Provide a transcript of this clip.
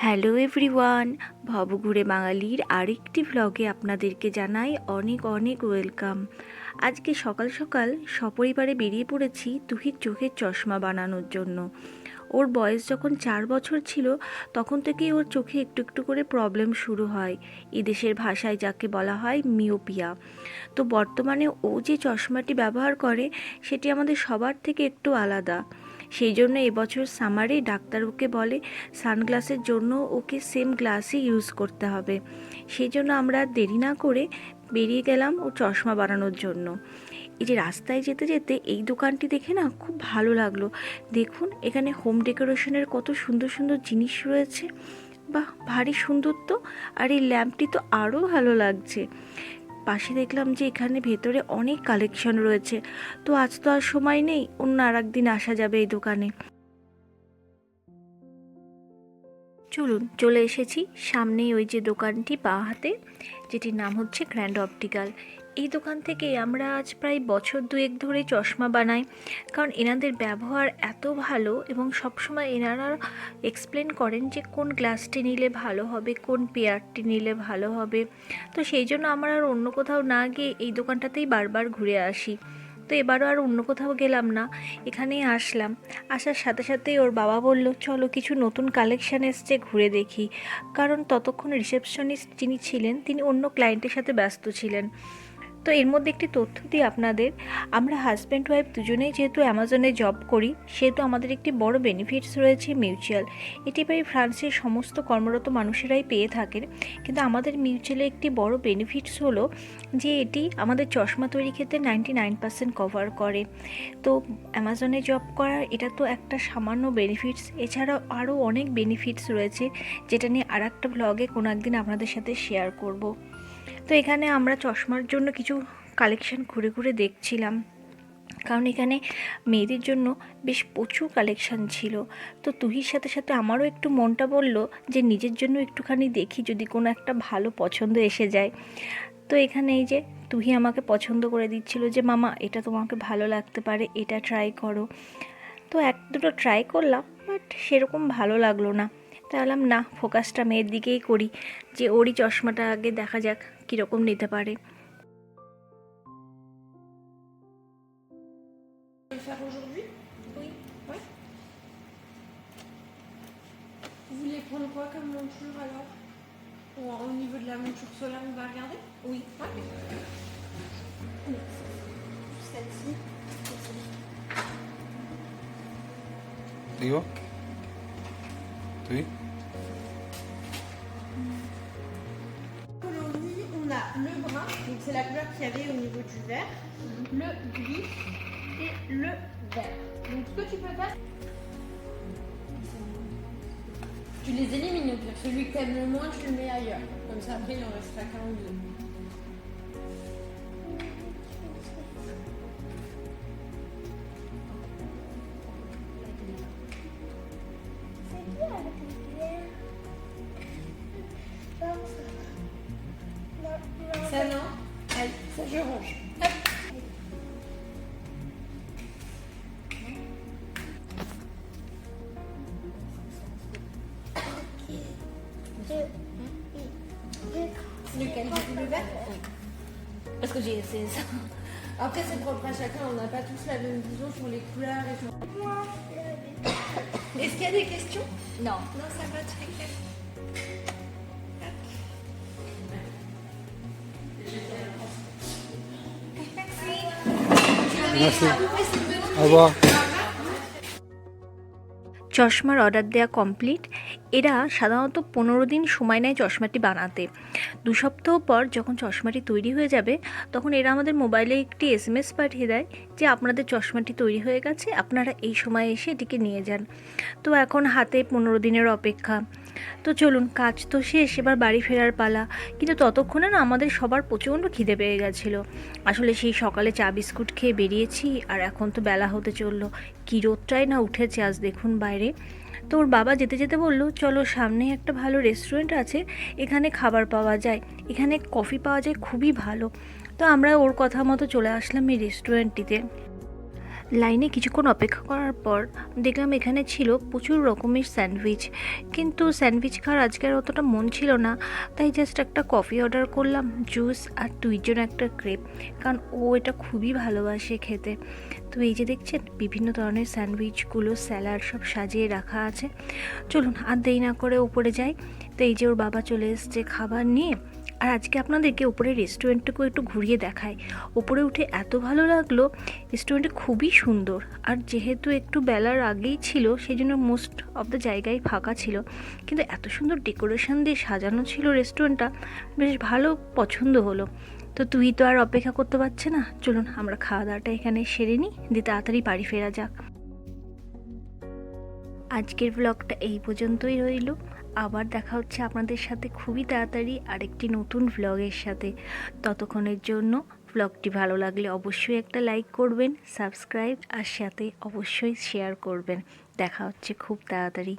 Hello everyone, ভবঘুরে বাঙালির আরেকটি ভ্লগে আপনাদেরকে জানাই অনেক অনেক ওয়েলকাম। আজকে সকাল সকাল সপরিবারে বেরিয়ে পড়েছি তুহির চোখের চশমা বানানোর জন্য। ওর বয়স যখন 4 বছর ছিল তখন থেকেই ওর চোখে একটু একটু করে প্রবলেম শুরু হয়, এদেশের ভাষায় যাকে বলা হয় মিওপিয়া। তো বর্তমানে ও যে চশমাটি ব্যবহার করে সেটি আমাদের সবার থেকে একটু আলাদা। সেই জন্য এবছর সামারে ডাক্তার ওকে বলে সানগ্লাসের জন্য ওকে সেম গ্লাসই ইউজ করতে হবে। সেই জন্য আমরা দেরি না করে বেরিয়ে গেলাম ও চশমা বানানোর জন্য। এই যে রাস্তায় যেতে যেতে এই দোকানটি দেখে না খুব ভালো লাগলো। দেখুন এখানে হোম ডেকোরেশনের কত সুন্দর সুন্দর জিনিস রয়েছে, বাহ ভারী সুন্দর তো। আর এই ল্যাম্পটি তো আরও ভালো লাগছে। পাশে দেখলাম যে এখানে ভেতরে অনেক কালেকশন রয়েছে। তো আজ তো আর সময় নেই, অন্য আর একদিন আসা যাবে এই দোকানে। চলুন চলে এসেছি সামনেই ওই যে দোকানটি বাঁ হাতে, যেটির নাম হচ্ছে গ্র্যান্ড অপটিক্যাল। এই দোকান থেকে আমরা আজ প্রায় বছর দুয়েক ধরে চশমা বানাই, কারণ এনাদের ব্যবহার এত ভালো এবং সবসময় এনারা এক্সপ্লেন করেন যে কোন গ্লাসটি নিলে ভালো হবে, কোন পেয়ারটি নিলে ভালো হবে। তো সেই জন্য আমরা আর অন্য কোথাও না গিয়ে এই দোকানটাতেই বারবার ঘুরে আসি। তো এবারও আর অন্য কোথাও গেলাম না, এখানেই আসলাম। আসার সাথে সাথেই ওর বাবা বলল চলো কিছু নতুন কালেকশান এসছে ঘুরে দেখি, কারণ ততক্ষণ রিসেপশনিস্ট যিনি ছিলেন তিনি অন্য ক্লায়েন্টের সাথে ব্যস্ত ছিলেন। তো এর মধ্যে একটি তথ্য দিই আপনাদের, আমরা হাজব্যান্ড ওয়াইফ দুজনেই যেহেতু অ্যামাজনে জব করি সেহেতু আমাদের একটি বড় বেনিফিটস রয়েছে মিউচুয়াল। এটি প্রায় ফ্রান্সের সমস্ত কর্মরত মানুষেরাই পেয়ে থাকেন, কিন্তু আমাদের মিউচুয়ালে একটি বড় বেনিফিটস হলো যে এটি আমাদের চশমা তৈরি ক্ষেত্রে 99% কভার করে। তো অ্যামাজনে জব করার এটা তো একটা সামান্য বেনিফিটস, এছাড়াও আরও অনেক বেনিফিটস রয়েছে যেটা নিয়ে আর একটা ব্লগে কোনো একদিন আপনাদের সাথে শেয়ার করব। তো এখানে আমরা চশমার জন্য কিছু কালেকশন ঘুরে ঘুরে দেখছিলাম, কারণ এখানে মেয়েদের জন্য বেশ প্রচুর কালেকশান ছিল। তো তুহির সাথে সাথে আমারও একটু মনটা বলল যে নিজের জন্য একটুখানি দেখি যদি কোনো একটা ভালো পছন্দ এসে যায়। তো এখানে এই যে তুহি আমাকে পছন্দ করে দিচ্ছিল যে মামা এটা তোমাকে ভালো লাগতে পারে, এটা ট্রাই করো। তো এক দুটো ট্রাই করলাম, বাট সেরকম ভালো লাগলো না। তাই বললাম না, ফোকাসটা মেয়ের দিকেই করি, যে ওরই চশমাটা আগে দেখা যাক কীরকম নিতে পারে। Faire aujourd'hui? Oui. Ouais. Vous voulez prendre quoi comme monture alors? Au niveau de la monture solaire, on va regarder? Oui. Ouais. Celle-ci. ايوه oui. Aujourd'hui, on a le brun, donc c'est la couleur qu'il y avait au niveau du vert, le gris et le vert. Donc ce que tu peux faire, tu les élimines au pire. Celui que t'aimes le moins, tu le mets ailleurs. Comme ça, après, il en restera qu'un ou deux. Ça non? Allez, ça je range. Hop. Lequel? Le vert? Parce que j'ai essayé ça. Après c'est propre à chacun, on n'a pas tous la même vision sur les couleurs et tout. Est-ce qu'il y a des questions? Non. Non, ça va très clair. Merci. Au revoir. চশমার order দেওয়া complete. এরা সাধারণত 15 দিন সময় নেয় চশমাটি বানাতে। 2 সপ্তাহ পর যখন চশমাটি তৈরি হয়ে যাবে তখন এরা আমাদের মোবাইলে একটি SMS পাঠিয়ে দেয় যে আপনাদের চশমাটি তৈরি হয়ে গেছে, আপনারা এই সময় এসে এটিকে নিয়ে যান। তো এখন হাতে 15 দিনের অপেক্ষা। তো চলুন, কাজ তো শেষ, এবার বাড়ি ফেরার পালা। কিন্তু ততক্ষণে না আমাদের সবার প্রচণ্ড খিদে পেয়ে গেছিলো। আসলে সেই সকালে চা বিস্কুট খেয়ে বেরিয়েছি, আর এখন তো বেলা হতে চললো। কী রোদটাই না উঠেছে আজ দেখুন বাইরে। তো ওর বাবা যেতে যেতে বললো চলো সামনে একটা ভালো রেস্টুরেন্ট আছে, এখানে খাবার পাওয়া যায়, এখানে কফি পাওয়া যায় খুবই ভালো। তো আমরা ওর কথা মতো চলে আসলাম এই রেস্টুরেন্টটিতে। লাইনে কিছুক্ষণ অপেক্ষা করার পর দেখলাম এখানে ছিল প্রচুর রকমের স্যান্ডউইচ, কিন্তু স্যান্ডউইচ খাওয়ার আজকের অতটা মন ছিল না, তাই জাস্ট একটা কফি অর্ডার করলাম, জুস আর টুইর জন্য একটা ক্রেপ, কারণ ও এটা খুবই ভালোবাসে খেতে। তো এই যে দেখছেন বিভিন্ন ধরনের স্যান্ডউইচগুলো, স্যালাড সব সাজিয়ে রাখা আছে। চলুন আর দেরি না করে উপরে যাই। তো এই যে ওর বাবা চলে এসছে খাবার নিয়ে। আর আজকে আপনাদেরকে উপরে রেস্টুরেন্টটাকেও একটু ঘুরিয়ে দেখাই। উপরে উঠে এত ভালো লাগলো, রেস্টুরেন্টটা খুবই সুন্দর। আর যেহেতু একটু বেলার আগেই ছিল, সেই জন্য মোস্ট অফ দ্য জায়গায় ফাঁকা ছিল, কিন্তু এত সুন্দর ডেকোরেশন দিয়ে সাজানো ছিল রেস্টুরেন্টটা, বেশ ভালো পছন্দ হলো। তো তুই তো আর অপেক্ষা করতে পারছে না, চলুন আমরা খাওয়া দাওয়াটা এখানে সেরে নিই, দিয়ে তাড়াতাড়ি বাড়ি ফেরা যাক। আজকের ব্লগটা এই পর্যন্তই রইল। আবার দেখা হচ্ছে আপনাদের সাথে খুবই তাড়াতাড়ি আরেকটি নতুন ব্লগের সাথে। ততক্ষণের জন্য ব্লগটি ভালো লাগলে অবশ্যই একটা লাইক করবেন, সাবস্ক্রাইব আর সাথে অবশ্যই শেয়ার করবেন। দেখা হচ্ছে খুব তাড়াতাড়ি।